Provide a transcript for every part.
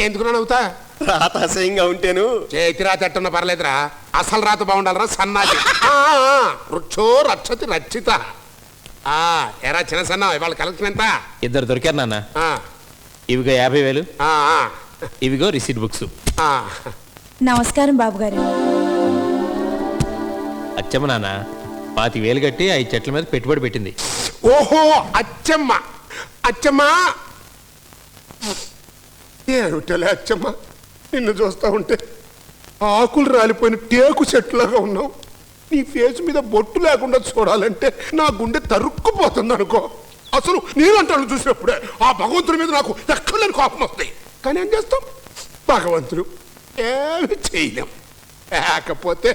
ఎందుకు నవ్వుతా? రాత అసహ్యంగా ఉంటేను. చేతి రాత ఎట్టున్నా పర్లేదురా, అసలు రాత బాగుండాలరా సన్నాసి. వృక్షో రక్షతి రక్షిత. ఎరా చిన్న సన్న, ఇవాళ కలెక్షన్ ఎంత? ఇద్దరు దొరికారు నాన్న. ఇవిగో 50,000, ఇవిగో రిసీట్ బుక్స్. నమస్కారం బాబు గారు. అచ్చమ్మ నాన్న 25,000 కట్టి 5 చెట్ల మీద పెట్టుబడి పెట్టింది. ఓహో అచ్చమ్మ. అచ్చమ్మ ఏమిటలే అచ్చమ్మ, నిన్ను చూస్తా ఉంటే ఆకులు రాలిపోయిన టేకు చెట్లాగా ఉన్నావు. నీ ఫేస్ మీద బొట్టు లేకుండా చూడాలంటే నా గుండె తరుక్కుపోతుంది అనుకో. అసలు నీలంటాను చూసినప్పుడే ఆ భగవంతుడి మీద నాకు ఎక్కలేని కోపం వస్తాయి. కానీ ఏం చేస్తాం, భగవంతుడు ఏమి చేయలేం. లేకపోతే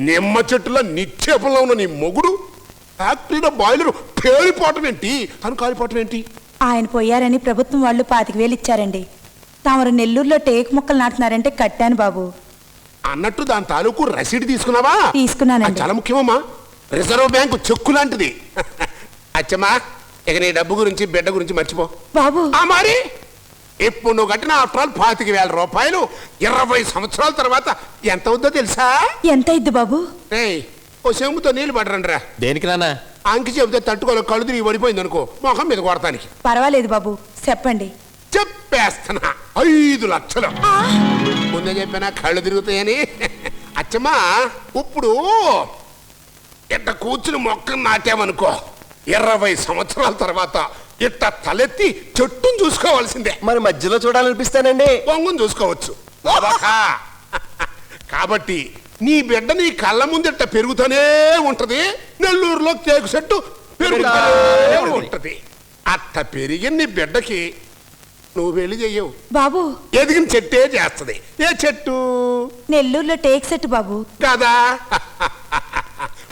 నిమ్మ చెట్టులో నిక్షేపంలో ఉన్న నీ మొగుడు ఫ్యాక్టరీలో బాయిలర్ పేలిపోవటం ఏంటి, తను కాలిపోవటం ఏంటి? ఆయన పోయారని ప్రభుత్వం వాళ్ళు 25,000 ఇచ్చారండి. తమరు నెల్లూరులో టేకు మొక్కలు నాటున్నారంటే కట్టాను బాబు. అన్నట్టు దాని తాలూకు రసీదు తీసుకున్నావా? తీసుకున్నానండి. చాలా ముఖ్యమమ్మా, రిజర్వ్ బ్యాంకు చెక్కు లాంటిది. అచ్చమ్మా, ఇక నీ డబ్బు గురించి బిడ్డ గురించి మర్చిపో బాబు. మరి ఇప్పుడు నువ్వు కట్టిన ఆఫ్టర్ 25,000 రూపాయలు 20 సంవత్సరాల తర్వాత ఎంత అవుద్దో తెలుసా? ఎంత అయింది బాబు? ఓ చెంబుతో నీళ్లు పడరండి రా. దేనికి నాన్న? అంకి చెబితే తట్టుకోలే, కళ్ళు తిరిగి పడిపోయింది అనుకో, మొహం మీద కొడతానికి. పర్వాలేదు బాబు, చెప్పండి. చెప్పేస్తున్నా, 5 లక్షలు. ముందే చెప్పినా కళ్ళు తిరుగుతాయని. అచ్చమ్మా, ఇప్పుడు ఇట్ట కూర్చుని మొక్కను నాటామనుకో, 20 సంవత్సరాల తర్వాత ఇట్ట తలెత్తి చెట్టును చూసుకోవాల్సిందే. మరి మధ్యలో చూడాలనిపిస్తానండి. పొంగుని చూసుకోవచ్చు కాబట్టి నీ బిడ్డ నీ కళ్ళ ముందట పెరుగుతూనే ఉంటది. నెల్లూరులో తేకు చెట్టు పెరుగుతూనే ఉంటది. అట్ట పెరిగిన నీ బిడ్డకి నువ్వు వెళ్ళి చెయ్యవు బాబు. ఎదిగిన చెట్టే చేస్తది. ఏ చెట్టు? నెల్లూరులో టేక్ చెట్టు బాబు. కదా.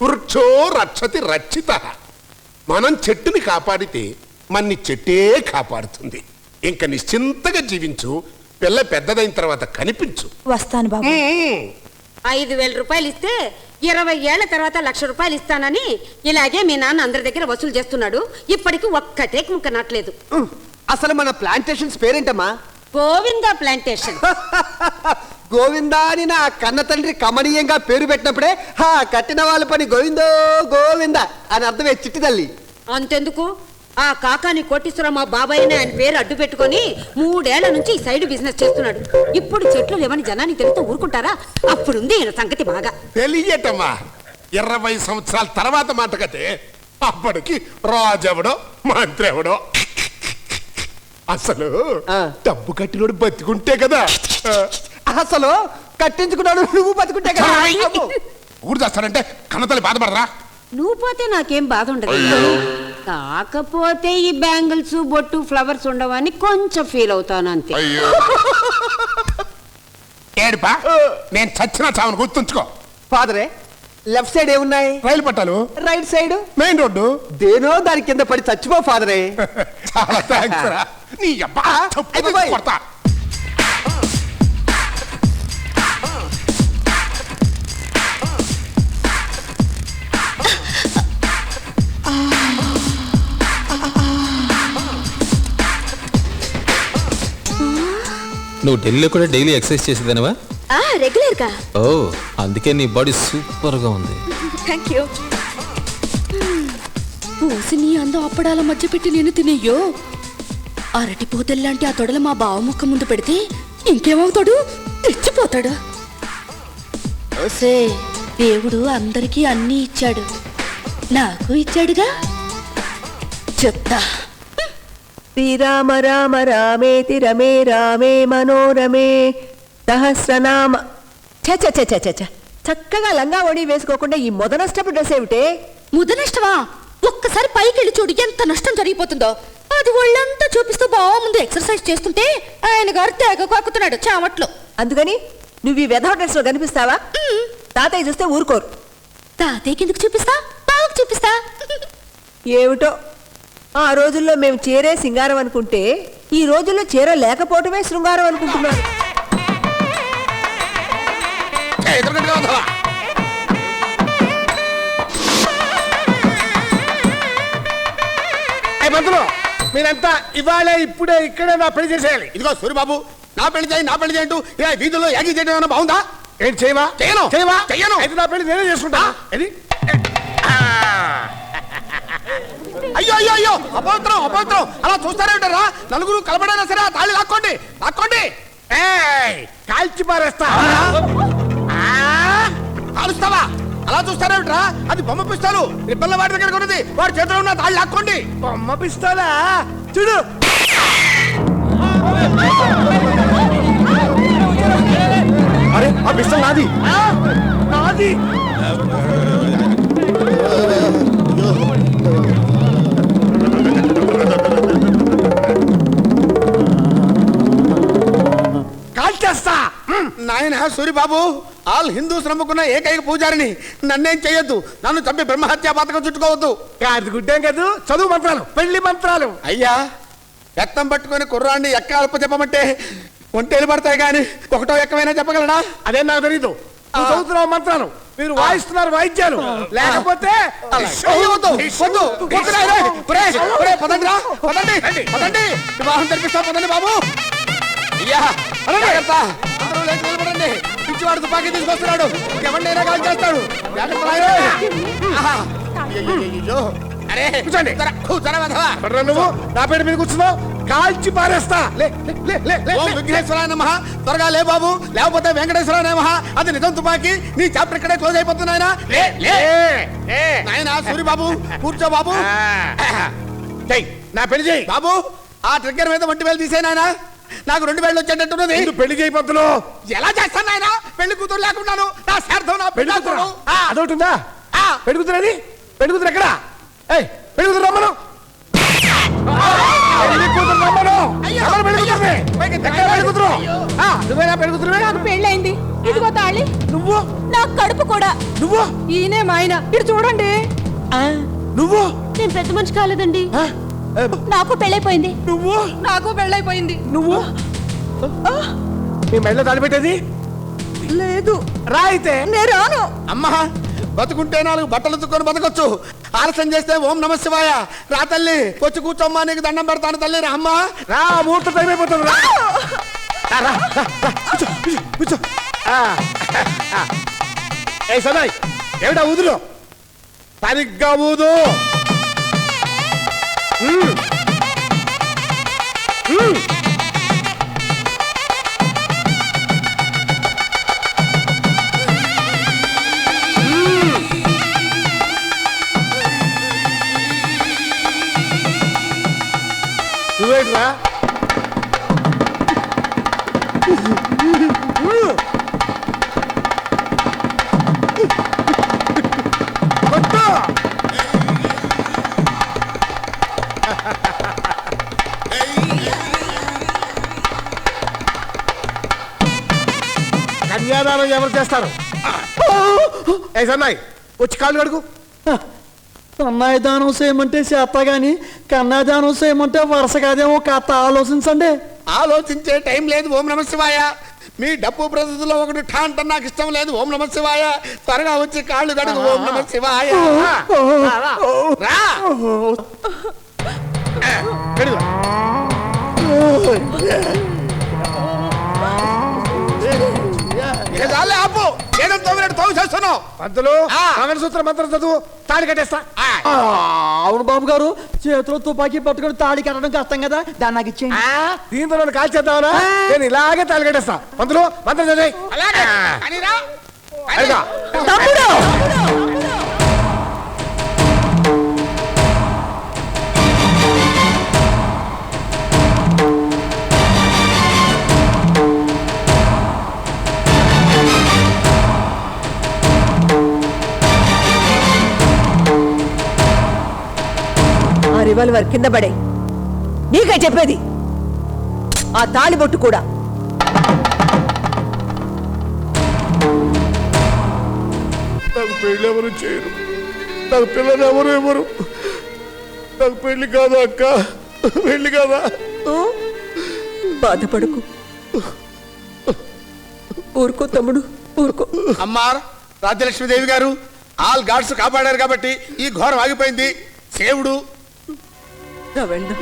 వృక్షో రక్షతి రక్షిత. మనం చెట్టుని కాపాడితే మన్ని చెట్టే కాపాడుతుంది. ఇంకా నిశ్చింతగా జీవించు. పిల్ల పెద్దదైన తర్వాత కనిపించు. వస్తాను బాబు. 5,000 రూపాయలు ఇస్తే 20 ఏళ్ల తర్వాత 1,00,000 రూపాయలు ఇస్తానని ఇలాగే మీ నాన్న అందరి దగ్గర వసూలు చేస్తున్నాడు. ఇప్పటికి ఒక్క టేక్ ముక్క నాటలేదు. అసలు మన ప్లాంటేషన్స్ పేరేంటమ్మా? గోవిందా ప్లాంటేషన్. గోవిందా అని నా కన్న తండ్రి కమనీయంగా పేరు పెట్టినప్పుడే కట్టిన వాళ్ళ పని గోవిందో గోవిందా అని అర్థమే చిట్టి తల్లి. అంతెందుకు, ఆ కాకాని కోటీశ్వర మా బాబాయ్ అని ఆయన పేరు అడ్డు పెట్టుకొని 3 ఏళ్ల నుంచి ఈ సైడ్ బిజినెస్ చేస్తున్నాడు. ఇప్పుడు చెట్లు లేవని జనానికి తెలిస్తే ఊరుకుంటారా? అప్పుడుంది ఈయన సంగతి బాగా. తెలియటమ్మా, 20 సంవత్సరాల తర్వాత మాట కదే. అప్పటికి రాజెవడో మంత్రి ఎవడో. అసలు డబ్బు కట్టినోడు బతికుంటే కదా. అసలు కట్టించుకున్నాడు నువ్వు బతుకుంటే కదా. ఊరు చేస్తానంటే కన్నతల్లి బాధపడరా? నువ్వు పోతే నాకేం బాధ ఉండదు. కాకపోతే ఈ బ్యాంగిల్స్ బొట్టు ఫ్లవర్స్ ఉండవని కొంచెం ఫీల్ అవుతాను అంతే. ఏడుపా, నేను చచ్చినా చావును గుర్తుంచుకో. ఫాదరే, లెఫ్ట్ సైడ్ ఏమున్నాయి? రైలు పట్టాలు. Right side main road. దేనో దాని కింద పడి చచ్చిపో ఫాదరే. చాలా థాంక్స్ రా. నీ అబ్బా కొడతా. నువ్వు ఢిల్లీలో కూడా డైలీ ఎక్సర్సైజ్ చేసేదానివా? రెగ్యులర్ గా. ఓ, అందుకే నీ బాడీ సూపర్ గా ఉంది. Thank you. పూసి నీ అందం అప్పడాల మధ్య పెట్టి నేను తినేయ్యో. అరటి పోతల్లాంటి ఆ తొడలు మా బావ ముక్క ముందు పెడితే ఇంకేమవుతాడు? తెచ్చిపోతాడు. ఓసే, దేవుడు అందరికీ అన్నీ ఇచ్చాడు, నాకు ఇచ్చాడుగా. చెప్తా. శ్రీరామ రామ రామేతి రమే రామే మనోరమే సహస్రనామ. చక్కగా లంగా ఓడి వేసుకోకుండా ఈ మొదనష్టపు డ్రెస్ ఏమిటే? ముదనష్టమా? ఒక్కసారి పైకి వెళ్ళి చూడు ఎంత నష్టం జరిగిపోతుందో. అది ఒళ్ళంతా చూపిస్తూ బావ ముందు ఎక్సర్సైజ్ చేస్తుంటే ఆయన గారు తెగ కాకుతున్నాడు చావట్లో. అందుకని నువ్వు ఈ వెధవ డ్రెస్ లో కనిపిస్తావా? తాతయ్య చూస్తే ఊరుకోరు. తాతయ్యకి ఎందుకు చూపిస్తా, బావకు చూపిస్తా. ఏమిటో, ఆ రోజుల్లో మేము చీరే సింగారం అనుకుంటే ఈ రోజుల్లో చీర లేకపోవటమే శృంగారం అనుకుంటున్నారు. మీరంతా ఇవాళ ఇప్పుడే ఇక్కడే నా పెళ్లి చేసేయాలి. ఇదిగో సూరిబాబు, నా పెళ్లి చేయి అంటూ ఇలా వీధుల్లో యాగి చేయడం ఏమైనా బాగుందా? ఏంటి చేయవా? చెయ్యను. అయితే నా పెళ్లి నేనే చేసుకుంటా. ఏది? అయ్యో అయ్యో అయ్యో అపవిత్రం అలా చూస్తారేంటారా? నలుగురు కలపడైనా సరే ఆ తాళి లాక్కోండి. కాల్చి పారేస్తా. కాలుస్తావా? అలా చూస్తారేమిట్రా? అది బొమ్మ పిస్తాలు రిబ్బన్ల వాడి దగ్గర ఉన్నది. వాడి చేతిలో ఉన్న తాళి లాక్కోండి. బొమ్మ పిస్తాలా? చూడు. అరే ఆ పిస్తల్ నాది. నాది. కాల్చేస్తా. నాయన సూరిబాబు, ఆల్ హిందూస్ నమ్ముకున్న ఏకైక పూజారిని నన్నేం చెయ్యొద్దు. నన్ను చంపి బ్రహ్మహత్యా పథకం చుట్టుకోవద్దు. కాదు గుడ్డేం కాదు, చదువు మంత్రాలు, పెళ్లి మంత్రాలు. అయ్యా, ఎత్తం పట్టుకొని కుర్రాన్ని ఎక్కాల్ప చెప్పమంటే ఒంటేలు పడతాయి కానీ ఒకటో ఎక్కమైనా చెప్పగలడా? అదే నాకు తెలీదు. నువ్వు చదువుతున్నావు మంత్రాలు, మీరు వాయిస్తున్నారు వాయిద్యాలు. లేకపోతే పదండి, వివాహం జరిపిస్తాం. పదండి బాబు. అయ్యా జాగ్రత్త. అందరూ లేచి నిలబడండి. పిచ్చివాడు తుపాకీ తీసుకొస్తున్నాడు. ఎవరినైనా కాల్ చేస్తాడు. అరే కూర్చోండి. కూర్చోరా వెధవా. నువ్వు నా పేరు మీద కూర్చున్నావు, కాల్చి పారేస్తా. ఓం విఘ్నేశ్వరాయ నమః. త్వరగా లే బాబు, లేకపోతే వెంకటేశ్వరాయ నమః. అది నిజం తుపాకీ. నీ చాప్టర్ ఇక్కడే క్లోజ్ అయిపోతుంది నాయనా. నాయనా సూరిబాబు కూర్చో బాబు. నా పెళ్లి చేయి బాబు. ఆ ట్రిగ్గర్ మీద 1 వేలు తీసే నాయనా. నాకు 2 వేలు వచ్చేటట్టున్నది. పెళ్లి చేయి పొద్దులు. ఎలా చేస్తాను నాయనా? పెళ్లి కూతురు లేకున్నాను. నా శార్థం నా పెళ్లి కూతురు అదొకటిందా? పెళ్లి కూతురు పెళ్లి కూతురు ఎక్కడా? పెళ్లి కూతురు రమ్మను. నాకు పెళ్ళైంది, ఇదిగో తాళి. నువ్వు? నాకు కడుపు కూడా. నువ్వు? ఈయనే మా ఆయన. ఇటు చూడండి. నువ్వు? నేను పెద్ద మనిషి కాలేదండి, నాకు పెళ్ళైపోయింది. నువ్వు? నాకు పెళ్ళైపోయింది. నువ్వు? మీ మెడలో తాళి పెట్టేది లేదు. రాయితే నేను రాను. అమ్మా, బతుకుంటే 4 బట్టలు తుక్కొని బతకొచ్చు. ఆలస్యం చేస్తే ఓం నమ శివాయ. రా తల్లి, వచ్చి కూర్చోమ్మా, నీకు దండం పెడతాను తల్లి. రా అమ్మా. రా, ముహూర్త టైం అయిపోతుంది. రా కూర్చో. ఏ సదాయ్, ఏమిటా ఊదులో? సరిగ్గా ఊదు. నువ్వేట్రా? కన్యాదానం ఎవరు చేస్తారు? ఏ సన్నాయి, వచ్చి కాళ్ళు కడుగు. అమ్మాయి దానం చేయమంటే చేత గాని కన్నాదానం చేయమంటే వరుస కాదేమో కాస్త ఆలోచించండి. ఆలోచించే టైం లేదు. ఓం నమ శివాయ. మీ డప్పు ప్రతిలో ఒకటి ఠా అంటే నాకు ఇష్టం లేదు. ఓం నమ శివాయ. త్వరగా వచ్చి కాళ్ళు కడుగు. ఓం నమ శివాయ. రా. ఆపు. ఏదో తోగు చేస్తున్నావు. పంతులు, మంగళసూత్ర మంత్రం చదువు, తాళి కట్టేస్తా. అవును బాబు గారు, చేతిలో తుపాకీ పట్టుకొని తాళి కట్టడం కష్టం కదా, దాన్ని నాకు ఇచ్చేయండి. దీంతో నన్ను కాల్ చేద్దామనా? నేను ఇలాగే తాళి కట్టేస్తా. పంతులు, మంత్రం చదివి. రివాల్వర్ కింద పడే. నీకే చెప్పేది. ఆ తాళిబొట్టు కూడా. నాకు పెళ్లి ఎవరు చేయరు, నాకు పిల్లలు ఎవరు ఎవరు. నాకు పెళ్లి కాదా అక్క, పెళ్లి కాదా. బాధపడకు, ఊరుకో తమ్ముడు, ఊరుకో. అమ్మా రాజ్యలక్ష్మీదేవి గారు, ఆల్ గాడ్స్ కాపాడారు కాబట్టి ఈ ఘోరం ఆగిపోయింది. దేవుడు వెళ్దాం.